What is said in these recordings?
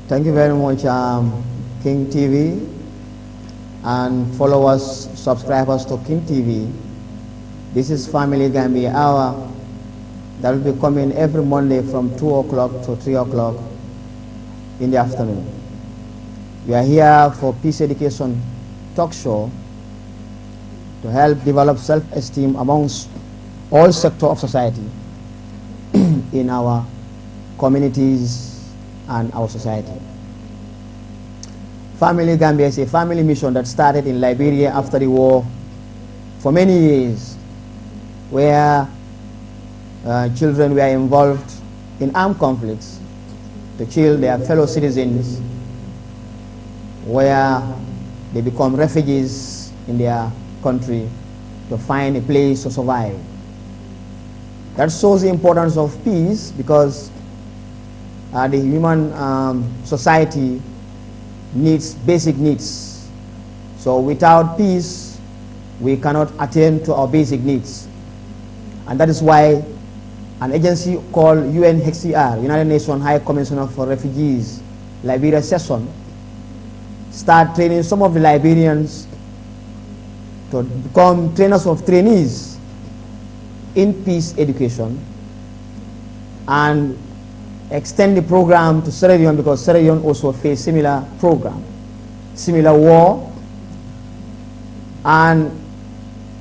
Thank you very much, King TV, and followers, subscribers to King TV. This is Family Gambia Hour that will be coming every Monday from 2 o'clock to 3 o'clock in the afternoon. We are here for Peace Education Talk Show to help develop self-esteem amongst all sectors of society in our communities and our society. Family Gambia is a family mission that started in Liberia after the war for many years, where children were involved in armed conflicts to kill their fellow citizens, where they become refugees in their country to find a place to survive. That shows the importance of peace, because the human society needs basic needs. So without peace, we cannot attain to our basic needs. And that is why an agency called UNHCR, United Nations High Commissioner for Refugees, Liberia session, start training some of the Liberians to become trainers of trainees in peace education, and extend the program to Sierra Leone, because Sierra Leone also faced similar program, similar war, and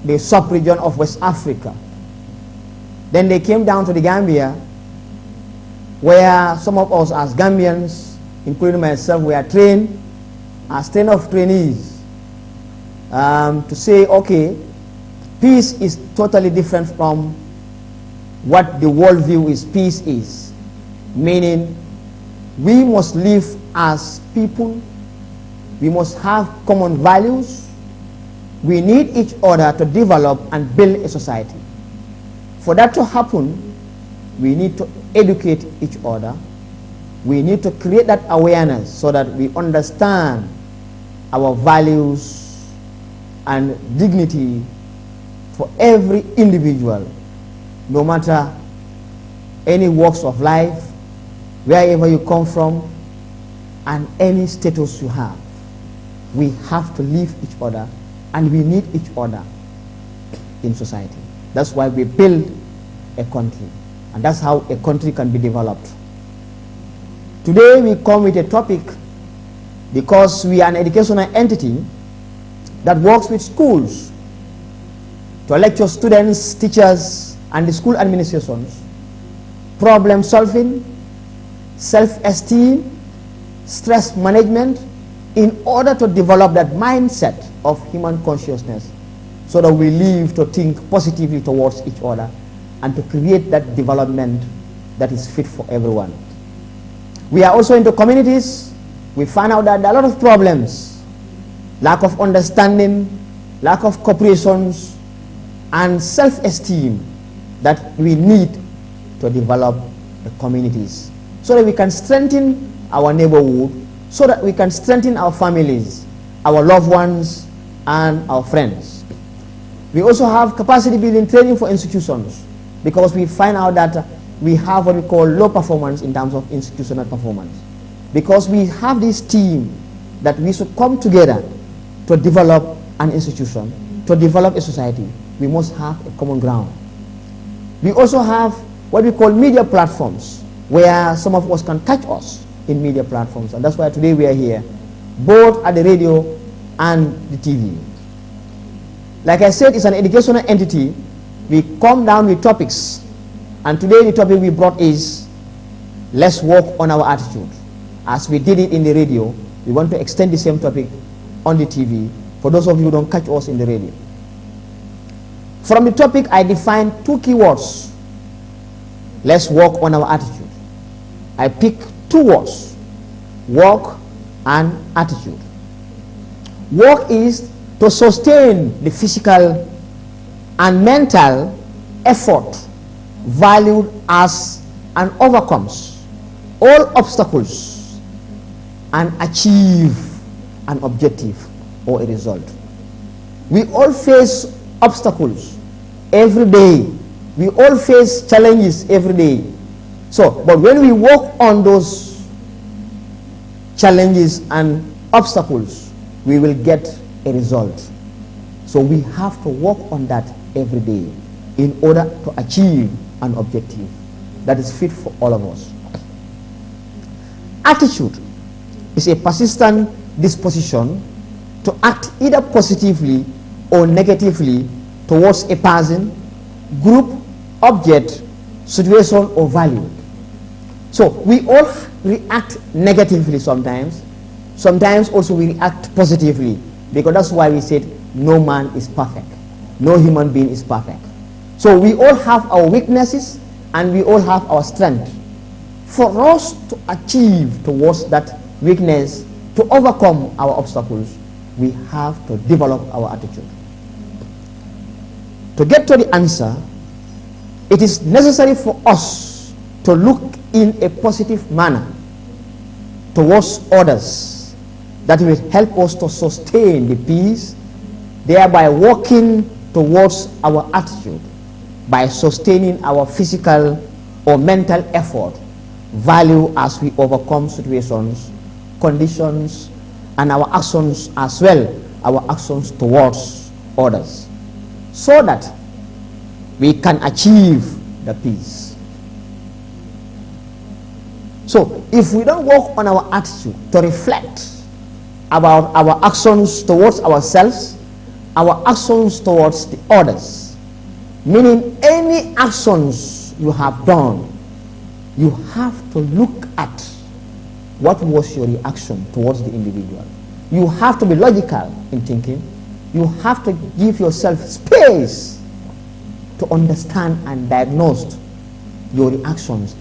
the sub-region of West Africa. Then they came down to the Gambia, where some of us as Gambians, including myself, were trained as trainer of trainees to say, okay, peace is totally different from what the worldview is. Peace is meaning we must live as people, we must have common values, we need each other to develop and build a society. For that to happen, we need to educate each other, we need to create that awareness so that we understand our values and dignity for every individual, no matter any walks of life, wherever you come from, and any status you have. We have to live each other, and we need each other in society. That's why we build a country, and that's how a country can be developed. Today we come with a topic because we are an educational entity that works with schools to lecture students, teachers, and the school administrations, problem solving, self-esteem, stress management, in order to develop that mindset of human consciousness, so that we live to think positively towards each other and to create that development that is fit for everyone. We are also into communities. We find out that there are a lot of problems, lack of understanding, lack of cooperations, and self-esteem that we need to develop the communities, so that we can strengthen our neighborhood, so that we can strengthen our families, our loved ones, and our friends. We also have capacity building training for institutions, because we find out that we have what we call low performance in terms of institutional performance. Because we have this team that we should come together to develop an institution, to develop a society, we must have a common ground. We also have what we call media platforms, where some of us can catch us in media platforms, and that's why today we are here, both at the radio and the TV. Like I said, it's an educational entity. We come down with topics, and today the topic we brought is let's work on our attitude. As we did it in the radio, we want to extend the same topic on the TV for those of you who don't catch us in the radio. From the topic, I defined two keywords. Let's work on our attitude. I picked two words, work and attitude. Work is to sustain the physical and mental effort valued as and overcomes all obstacles and achieve an objective or a result. We all face obstacles every day. We all face challenges every day. So, but when we work on those challenges and obstacles, we will get a result. So we have to work on that every day in order to achieve an objective that is fit for all of us. Attitude is a persistent disposition to act either positively or negatively towards a person, group, object, situation, or value. So we all react negatively sometimes. Sometimes also we react positively, because that's why we said no man is perfect. No human being is perfect. So we all have our weaknesses and we all have our strength. For us to achieve towards that weakness, to overcome our obstacles, we have to develop our attitude. To get to the answer, it is necessary for us to look in a positive manner towards others that will help us to sustain the peace, thereby working towards our attitude by sustaining our physical or mental effort, value as we overcome situations, conditions, and our actions as well, our actions towards others, so that we can achieve the peace. So if we don't work on our attitude to reflect about our actions towards ourselves, our actions towards the others, meaning any actions you have done, you have to look at what was your reaction towards the individual. You have to be logical in thinking. You have to give yourself space to understand and diagnose your reactions.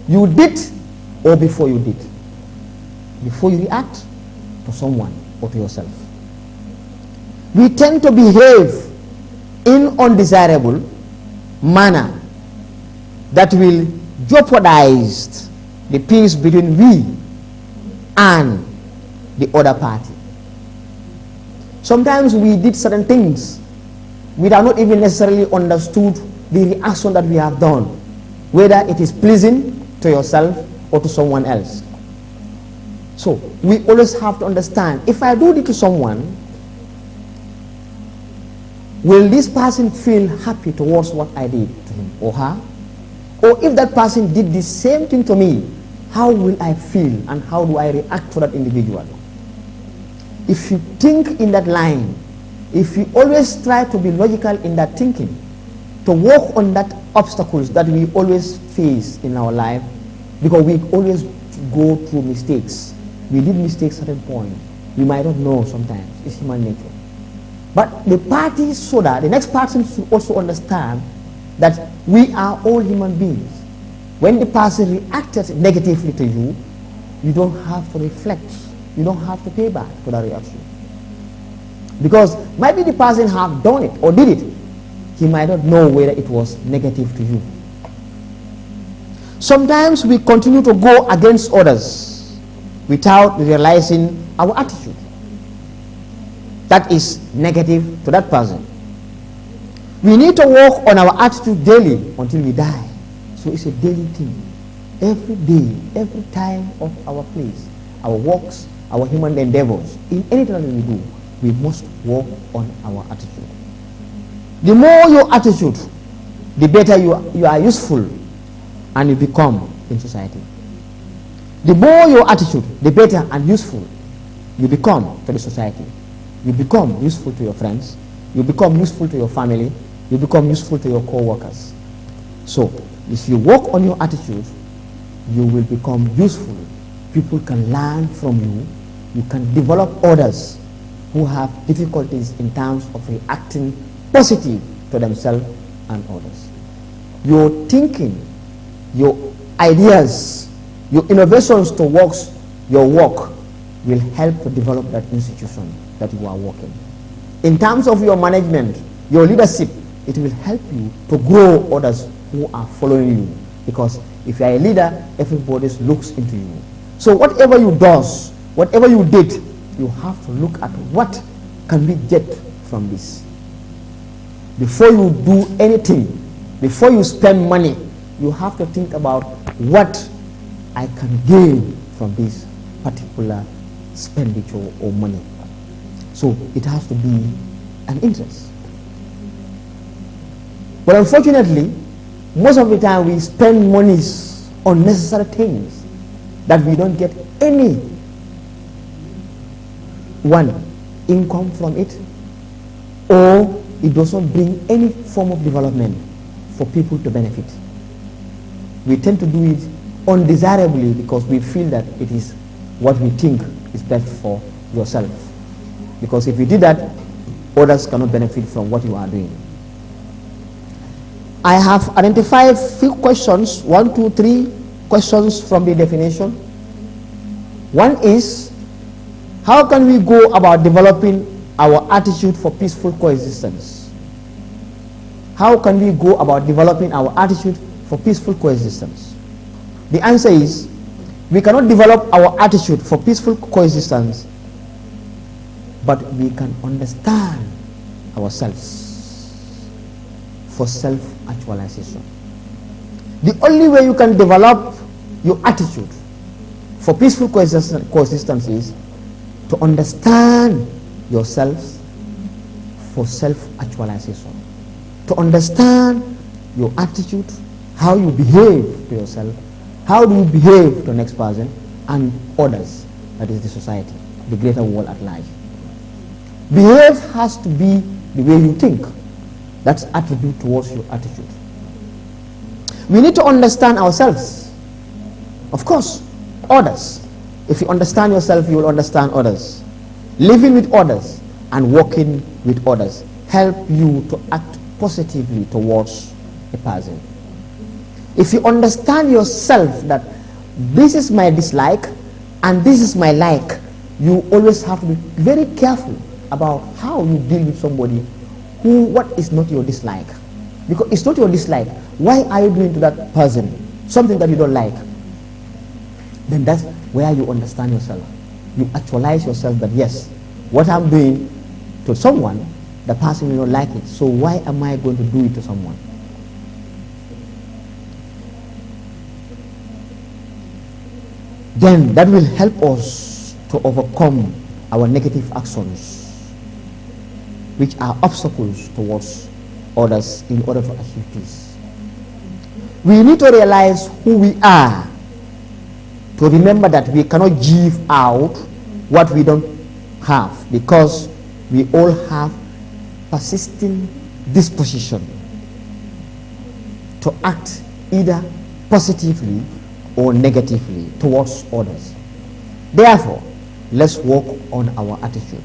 You did or before you did. Before you react to someone or to yourself. We tend to behave in undesirable manner that will jeopardize the peace between we and the other party. Sometimes we did certain things without not even necessarily understood the reaction that we have done, whether it is pleasing to yourself or to someone else. So we always have to understand, if I do it to someone, will this person feel happy towards what I did to him or her? Or if that person did the same thing to me, how will I feel and how do I react to that individual? If you think in that line, if you always try to be logical in that thinking, to work on that obstacles that we always face in our life, because we always go through mistakes. We did mistakes at a point. We might not know sometimes. It's human nature. But the party, so that the next person should also understand that we are all human beings. When the person reacted negatively to you, you don't have to reflect. You don't have to pay back for that reaction. Because maybe the person have done it or did it. He might not know whether it was negative to you. Sometimes we continue to go against others without realizing our attitude that is negative to that person. We need to work on our attitude daily until we die. So it's a daily thing. Every day, every time of our place, our works, our human endeavors, in anything that we do, we must work on our attitude. The more your attitude, the better you are useful and you become in society. The more your attitude, the better and useful you become to the society. You become useful to your friends. You become useful to your family. You become useful to your co-workers. So, if you work on your attitude, you will become useful. People can learn from you. You can develop others who have difficulties in terms of reacting positive to themselves and others. Your thinking, your ideas, your innovations towards your work will help to develop that institution that you are working. In terms of your management, your leadership, it will help you to grow others who are following you. Because if you are a leader, everybody looks into you. So whatever you do, whatever you did, you have to look at what can we get from this. Before you do anything, before you spend money, you have to think about what I can gain from this. particular expenditure or money. So it has to be an interest. But unfortunately, most of the time we spend monies on necessary things that we don't get any income from it, or it doesn't bring any form of development for people to benefit. We tend to do it undesirably because we feel that it is what we think is best for yourself. Because if you did that, others cannot benefit from what you are doing. I have identified few questions, 1, 2, 3 questions from the definition. One is, how can we go about developing our attitude for peaceful coexistence? How can we go about developing our attitude for peaceful coexistence? The answer is, we cannot develop our attitude for peaceful coexistence, but we can understand ourselves for self-actualization. The only way you can develop your attitude for peaceful coexistence is to understand yourselves for self-actualization. To understand your attitude, how you behave to yourself, how do you behave to the next person and others, that is the society, the greater world at large. Behave has to be the way you think. That's attribute towards your attitude. We need to understand ourselves. Of course, others. If you understand yourself, you will understand others. Living with others and working with others help you to act positively towards a person. If you understand yourself that this is my dislike and this is my like, you always have to be very careful about how you deal with somebody what is not your dislike. Because it's not your dislike. Why are you doing to that person something that you don't like? Then that's where you understand yourself. You actualize yourself that yes, what I'm doing to someone, the person will not like it. So why am I going to do it to someone? Then that will help us to overcome our negative actions, which are obstacles towards others in order to achieve peace. We need to realize who we are, to remember that we cannot give out what we don't have, because we all have persisting disposition to act either positively or negatively towards others. Therefore, let's work on our attitude.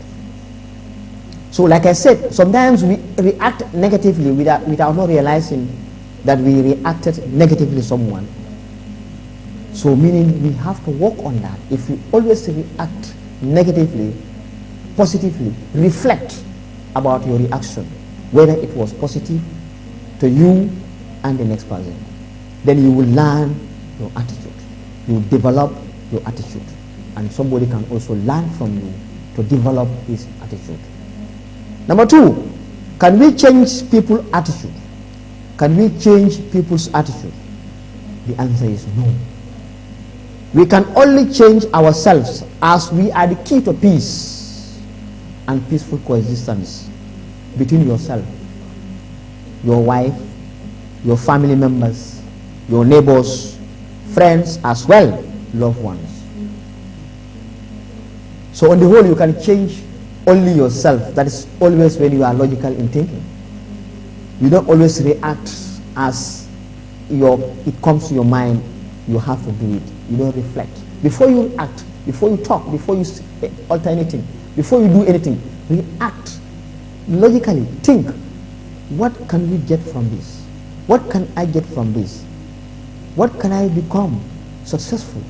So like I said, sometimes we react negatively without not realizing that we reacted negatively to someone. So meaning we have to work on that. If you always react negatively, positively, reflect about your reaction, whether it was positive to you and the next person. Then you will learn your attitude. You will develop your attitude. And somebody can also learn from you to develop his attitude. Number 2, can we change people's attitude? Can we change people's attitude? The answer is no. We can only change ourselves, as we are the key to peace and peaceful coexistence between yourself, your wife, your family members, your neighbors, friends, as well, loved ones. So on the whole, you can change only yourself. That is always when you are logical in thinking. You don't always react as it comes to your mind. You have to do it. You don't reflect. Before you act, before you talk, before you alter anything, before you do anything, react logically. Think, what can we get from this? What can I get from this? What can I become successful?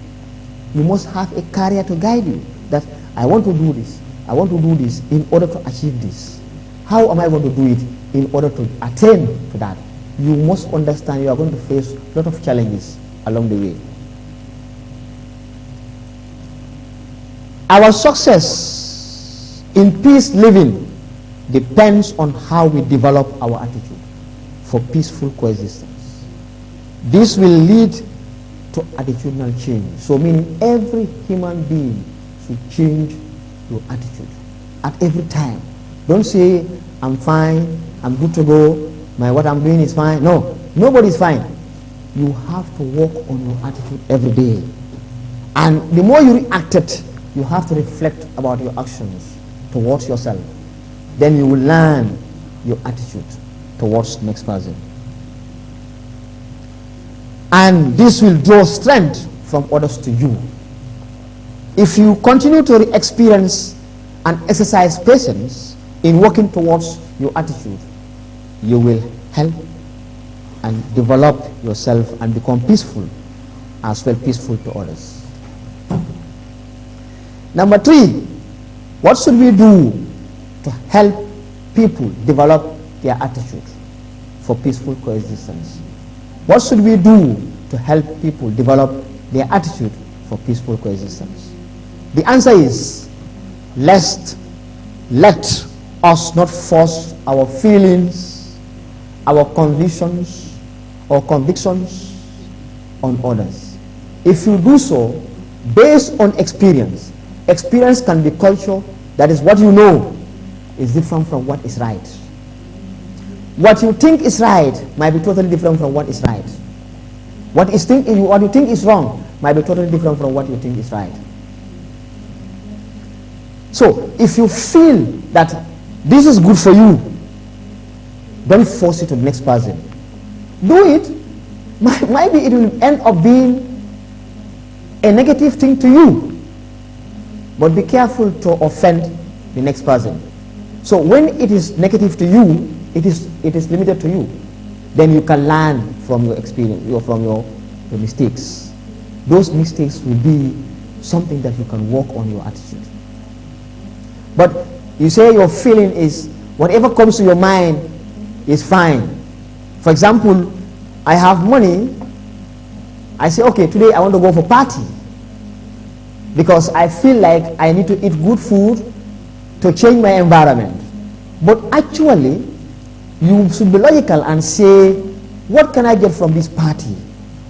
You must have a career to guide you, that I want to do this. I want to do this in order to achieve this. How am I going to do it in order to attain to that? You must understand you are going to face a lot of challenges along the way. Our success in peace living depends on how we develop our attitude for peaceful coexistence. This will lead to attitudinal change. So meaning every human being should change your attitude at every time. Don't say, I'm fine, I'm good to go, what I'm doing is fine. No, nobody's fine. You have to work on your attitude every day. And the more you react it, you have to reflect about your actions towards yourself. Then you will learn your attitude towards the next person. And this will draw strength from others to you. If you continue to experience and exercise patience in working towards your attitude, you will help and develop yourself and become peaceful, as well peaceful to others. Number 3, what should we do to help people develop their attitude for peaceful coexistence? What should we do to help people develop their attitude for peaceful coexistence? The answer is, let us not force our feelings, our convictions or convictions on others. If you do so based on experience, experience can be culture, that is what you know is different from what is right. What you think is right might be totally different from what is right. What you think is wrong might be totally different from what you think is right. So if you feel that this is good for you, don't force it to the next person. Do it. Maybe it will end up being a negative thing to you, but be careful to offend the next person. So when it is negative to you, it is limited to you. Then you can learn from your experience, from your mistakes. Those mistakes will be something that you can work on your attitude. But you say your feeling is, whatever comes to your mind is fine. For example, I have money. I say, okay, today I want to go for party because I feel like I need to eat good food to change my environment. But actually, you should be logical and say, what can I get from this party?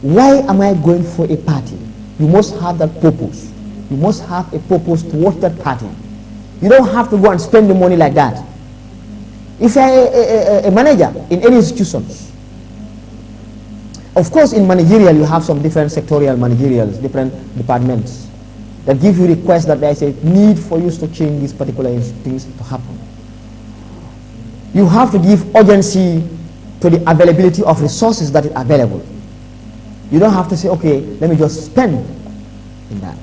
Why am I going for a party? You must have that purpose. You must have a purpose towards that party. You don't have to go and spend the money like that. If you're a manager in any institutions, of course in managerial you have some different sectorial managerials, different departments that give you requests that there is a need for you to change these particular things to happen. You have to give urgency to the availability of resources that are available. You don't have to say, okay, let me just spend in that.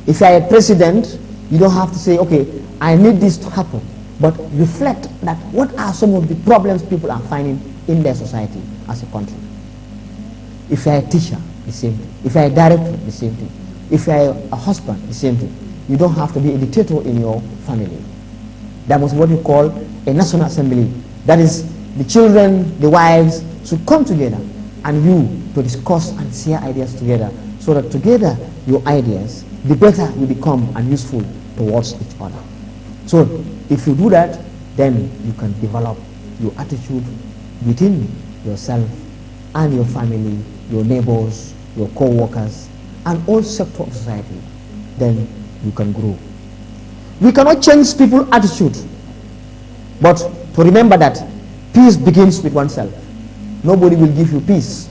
If you are a president, you don't have to say, okay, I need this to happen, but reflect that what are some of the problems people are finding in their society as a country. If you are a teacher, the same thing. If you are a director, the same thing. If you are a husband, the same thing. You don't have to be a dictator in your family. That was what we call a national assembly. That is, the children, the wives should come together and you to discuss and share ideas together, so that together your ideas, the better you become and useful towards each other. So if you do that, then you can develop your attitude within yourself and your family, your neighbors, your co-workers, and all sectors of society. Then you can grow. We cannot change people's attitude, but to remember that peace begins with oneself. Nobody will give you peace.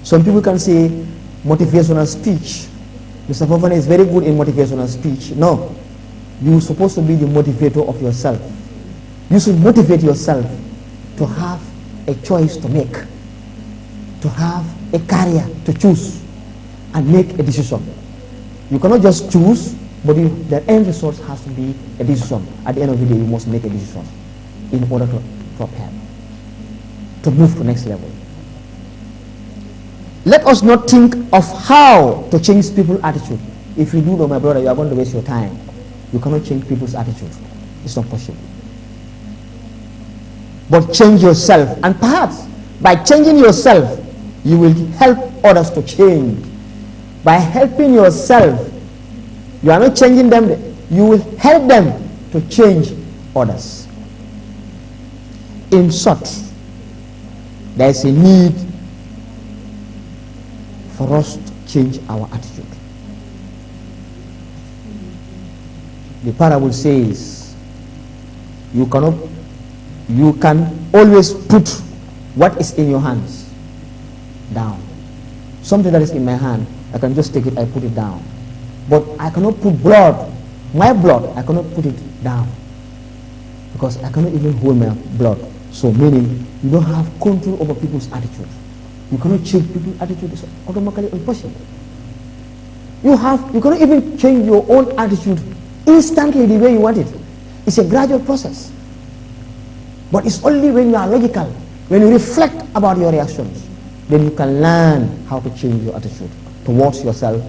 Some people can say motivational speech. Mr. Fofana is very good in motivational speech. No, you're supposed to be the motivator of yourself. You should motivate yourself to have a choice to make, to have a career to choose and make a decision. You cannot just choose, but the end result has to be a decision. At the end of the day, you must make a decision in order to prepare, to move to the next level. Let us not think of how to change people's attitude. If you do know, my brother, you are going to waste your time. You cannot change people's attitude. It's not possible. But change yourself, and perhaps by changing yourself, you will help others to change. By helping yourself, you are not changing them, you will help them to change others. In short, there is a need for us to change our attitude. The parable says, you can always put what is in your hands down. Something that is in my hand, I can just take it, I put it down. But I cannot put blood, my blood, I cannot put it down. Because I cannot even hold my blood. So meaning, you don't have control over people's attitude. You cannot change people's attitude, it's automatically impossible. You cannot even change your own attitude instantly the way you want it. It's a gradual process. But it's only when you are logical, when you reflect about your reactions, then you can learn how to change your attitude towards yourself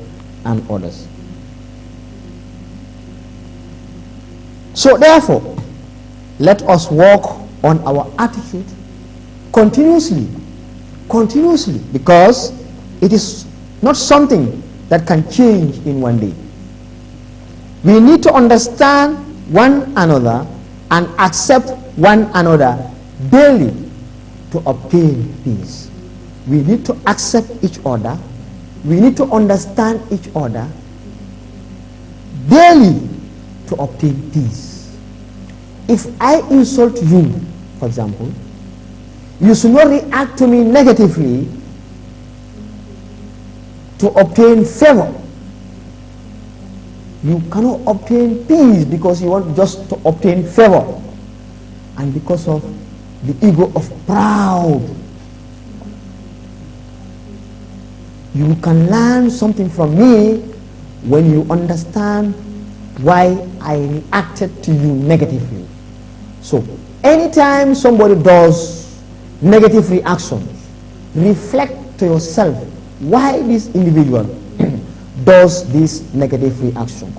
and others. So therefore, let us work on our attitude continuously, because it is not something that can change in one day. We need to understand one another and accept one another daily to obtain peace. We need to accept each other. We need to understand each other daily to obtain peace. If I insult you, for example, you should not react to me negatively to obtain favor. You cannot obtain peace because you want just to obtain favor, and because of the ego of proud. You can learn something from me when you understand why I reacted to you negatively. So anytime somebody does negative reactions, reflect to yourself why this individual does this negative reaction.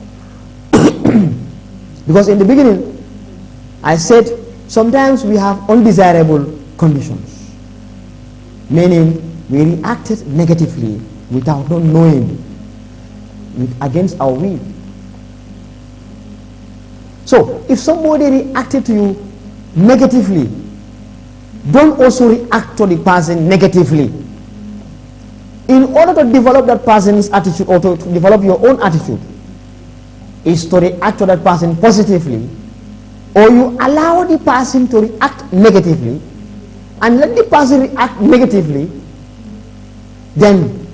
Because in the beginning I said sometimes we have undesirable conditions, meaning we reacted negatively without not knowing, against our will. So if somebody reacted to you negatively, don't also react to the person negatively. In order to develop that person's attitude, or to develop your own attitude, is to react to that person positively, or you allow the person to react negatively and let the person react negatively, then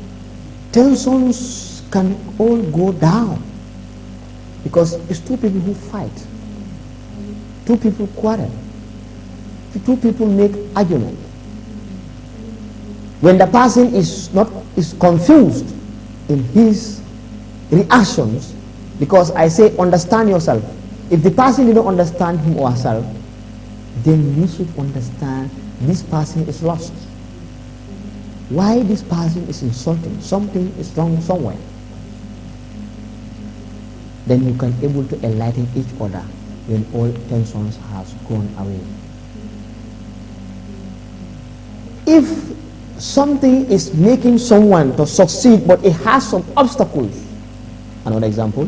tensions can all go down. Because it's two people who fight, two people quarrel, two people make argument. When the person is confused in his reactions, because I say understand yourself. If the person did not understand him or herself, then you should understand this person is lost. Why this person is insulting? Something is wrong somewhere. Then you can able to enlighten each other when all tensions has gone away. If something is making someone to succeed but it has some obstacles, another example,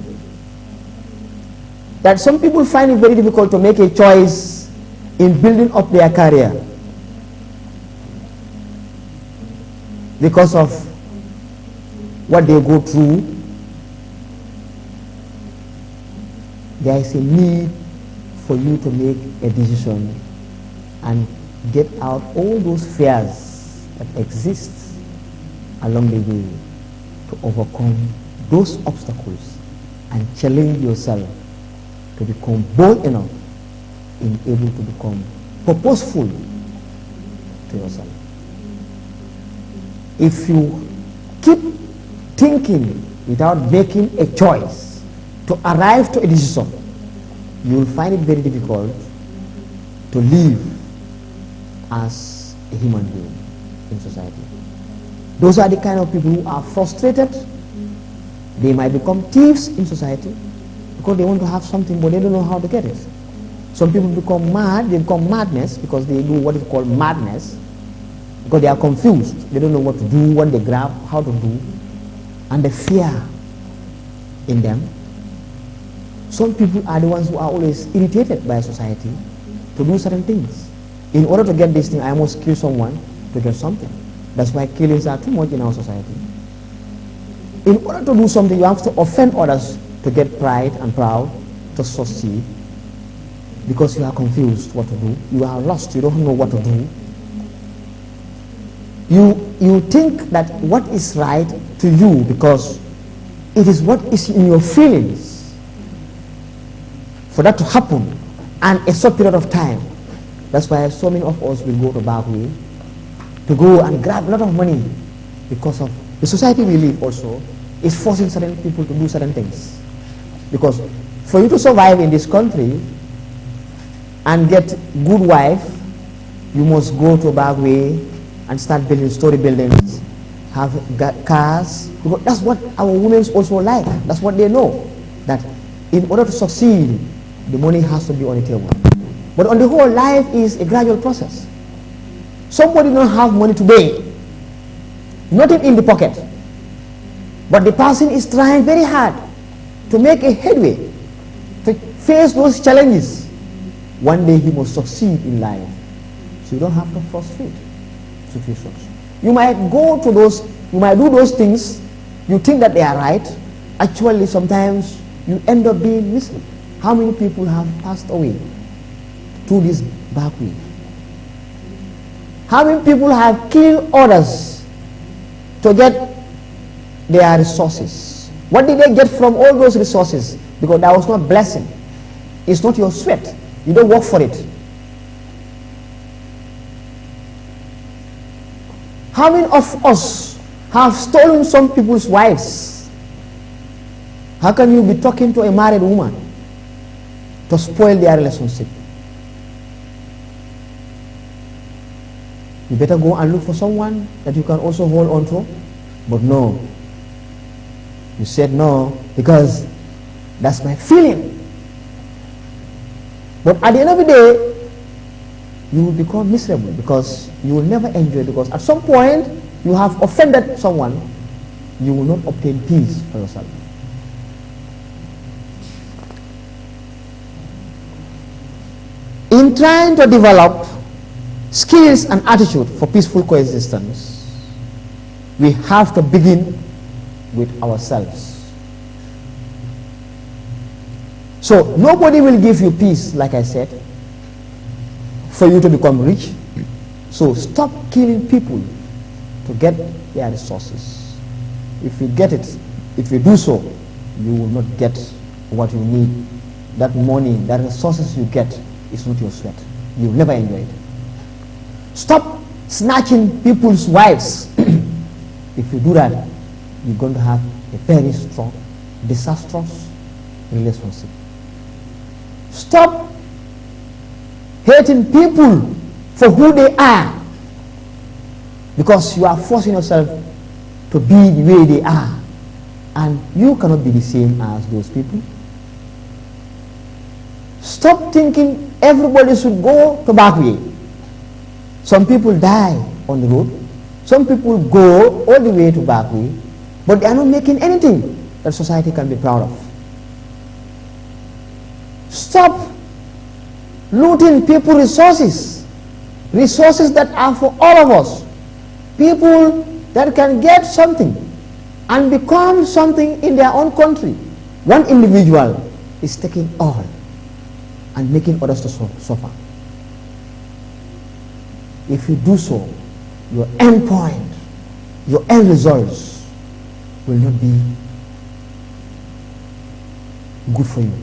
that some people find it very difficult to make a choice in building up their career because of what they go through. There is a need for you to make a decision and get out all those fears that exist along the way to overcome those obstacles and challenge yourself to become bold enough and able to become purposeful to yourself. If you keep thinking without making a choice to arrive to a decision, you will find it very difficult to live as a human being in society. Those are the kind of people who are frustrated. They might become thieves in society because they want to have something but they don't know how to get it. Some people become mad, they become madness because they do what is called madness, because they are confused. They don't know what to do, what they grab, how to do, and the fear in them. Some people are the ones who are always irritated by society to do certain things. In order to get this thing, I must kill someone to get something. That's why killings are too much in our society. in order to do something, you have to offend others to get pride and proud, to succeed, because you are confused what to do. You are lost. You don't know what to do. You think that what is right to you because it is what is in your feelings. For that to happen, and a short period of time, that's why so many of us will go to back way to go and grab a lot of money, because of the society we live also is forcing certain people to do certain things. Because for you to survive in this country and get good wife, you must go to a back way and start building story buildings, have cars, because that's what our women also like. That's what they know, that in order to succeed, the money has to be on the table. But on the whole, life is a gradual process. Somebody don't have money today, nothing in the pocket, but the person is trying very hard to make a headway, to face those challenges. One day he must succeed in life. So you don't have to frustrate situations. You might go to those, you might do those things, you think that they are right. Actually, sometimes you end up being miserable. How many people have passed away through this back way? How many people have killed others to get their resources? What did they get from all those resources? Because that was not blessing. It's not your sweat. You don't work for it. How many of us have stolen some people's wives? How can you be talking to a married woman to spoil their relationship? You better go and look for someone that you can also hold on to. But no, you said no because that's my feeling. But at the end of the day, you will become miserable because you will never enjoy it, because at some point you have offended someone, you will not obtain peace for yourself. In trying to develop skills and attitude for peaceful coexistence, we have to begin with ourselves. So nobody will give you peace, like I said, for you to become rich. So stop killing people to get their resources. If you get it, if you do so, you will not get what you need. That money, that resources you get is not your sweat. You will never enjoy it. Stop snatching people's wives. If you do that, you're going to have a very strong, disastrous relationship. Stop hating people for who they are, because you are forcing yourself to be the way they are, and you cannot be the same as those people. Stop thinking everybody should go to back way. Some people die on the road. Some people go all the way to back way, but they are not making anything that society can be proud of. Stop looting people's resources, resources that are for all of us, people that can get something and become something in their own country. One individual is taking all and making others to suffer. If you do so, your end point, your end results will not be good for you.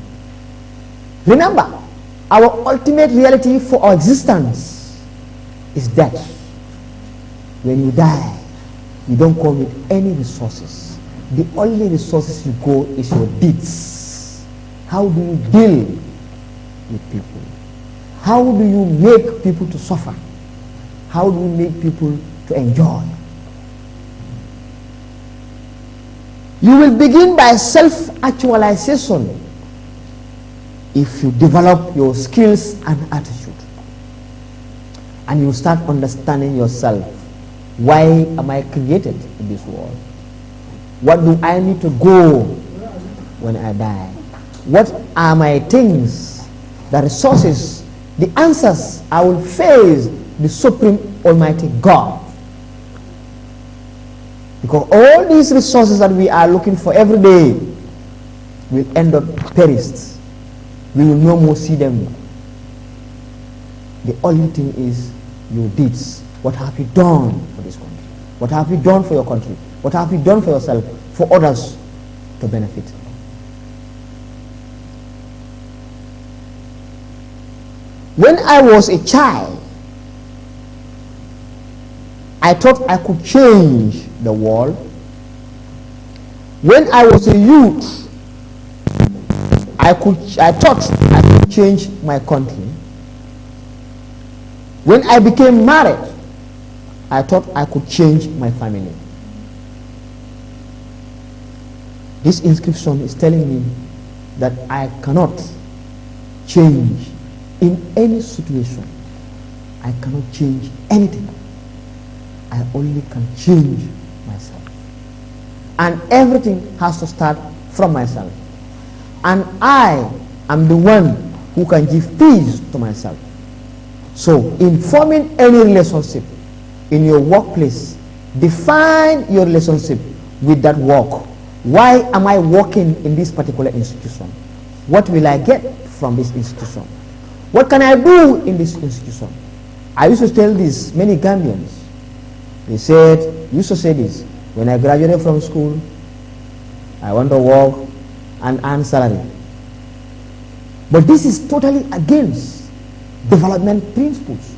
Remember, our ultimate reality for our existence is death. When you die, you don't come with any resources. The only resources you go is your deeds. How do you deal with people? How do you make people to suffer? How do you make people to enjoy? You will begin by self-actualization if you develop your skills and attitude, and you start understanding yourself. Why am I created in this world? What do I need to go when I die? What are my things, the resources, the answers I will face the Supreme Almighty God? Because all these resources that we are looking for every day will end up perished. We will no more see them. The only thing is your deeds. What have you done for this country? What have you done for your country? What have you done for yourself, for others to benefit? When I was a child, I thought I could change the world. When I was a youth, I thought I could change my country. When I became married, I thought I could change my family. This inscription is telling me that I cannot change in any situation. I cannot change anything. I only can change myself. And everything has to start from myself. And I am the one who can give peace to myself. So, in forming any relationship in your workplace, define your relationship with that work. Why am I working in this particular institution? What will I get from this institution? What can I do in this institution? I used to tell this many Gambians. They used to say this, when I graduated from school, I want to work and earn salary. But this is totally against development principles.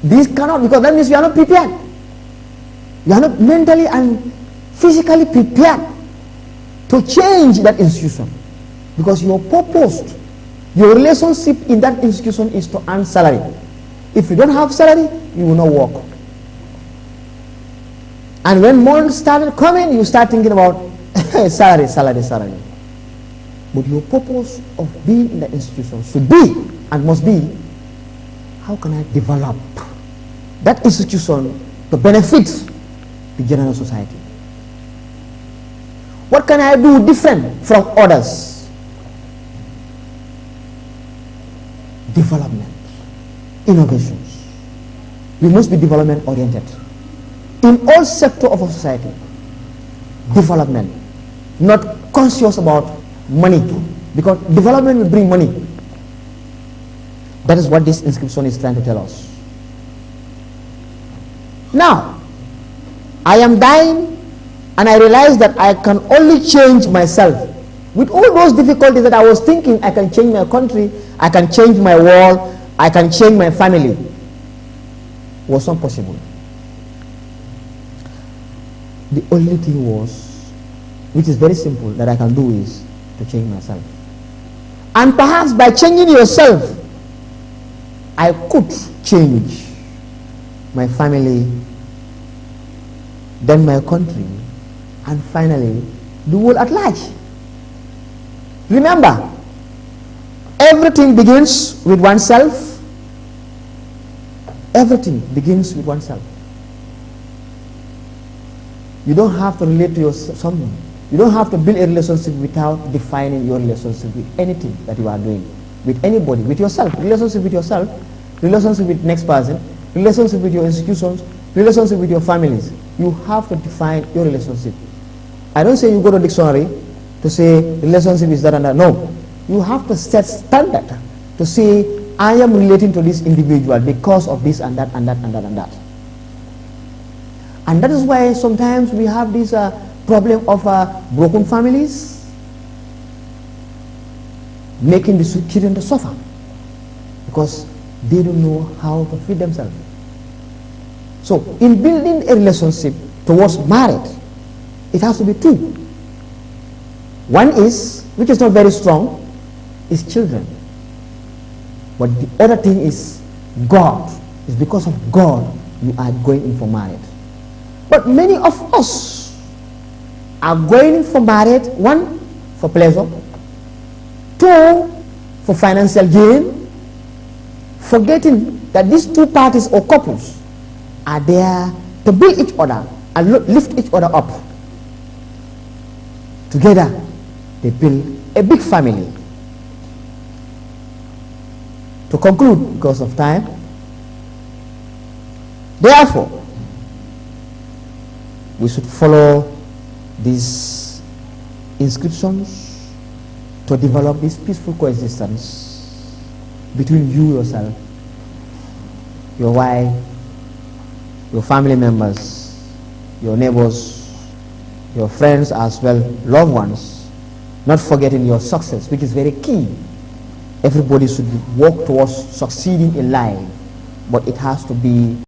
This cannot, because that means you are not prepared. You are not mentally and physically prepared to change that institution. Because your purpose, your relationship in that institution is to earn salary. If you don't have salary, you will not work. And when months started coming, you start thinking about salary. But your purpose of being in the institution should be and must be, how can I develop that institution to benefit the general society? What can I do different from others? Development, innovations. We must be development oriented. In all sectors of our society, development, not conscious about money, because development will bring money. That is what this inscription is trying to tell us. Now, I am dying and I realize that I can only change myself. With all those difficulties that I was thinking, I can change my country, I can change my world, I can change my family. It was not possible. The only thing was, which is very simple, that I can do is to change myself. And perhaps by changing yourself, I could change my family, then my country, and finally the world at large. Remember, everything begins with oneself. Everything begins with oneself. You don't have to relate to someone. You don't have to build a relationship without defining your relationship with anything that you are doing, with anybody, with yourself. Relationship with yourself, relationship with next person, relationship with your institutions, relationship with your families. You have to define your relationship. I don't say you go to dictionary to say relationship is that and that. No. You have to set standard to say I am relating to this individual because of this and that and that and that and that. And that is why sometimes we have this problem of broken families, making the children to suffer because they don't know how to feed themselves. So in building a relationship towards marriage, it has to be two. One is, which is not very strong, is children. But the other thing is God. It's because of God you are going in for marriage. But many of us are going for marriage, one, for pleasure, two, for financial gain, forgetting that these two parties or couples are there to build each other and lift each other up. Together, they build a big family. To conclude, because of time, therefore, we should follow these inscriptions to develop this peaceful coexistence between you yourself, your wife, your family members, your neighbors, your friends as well, loved ones, not forgetting your success, which is very key. Everybody should work towards succeeding in life, but it has to be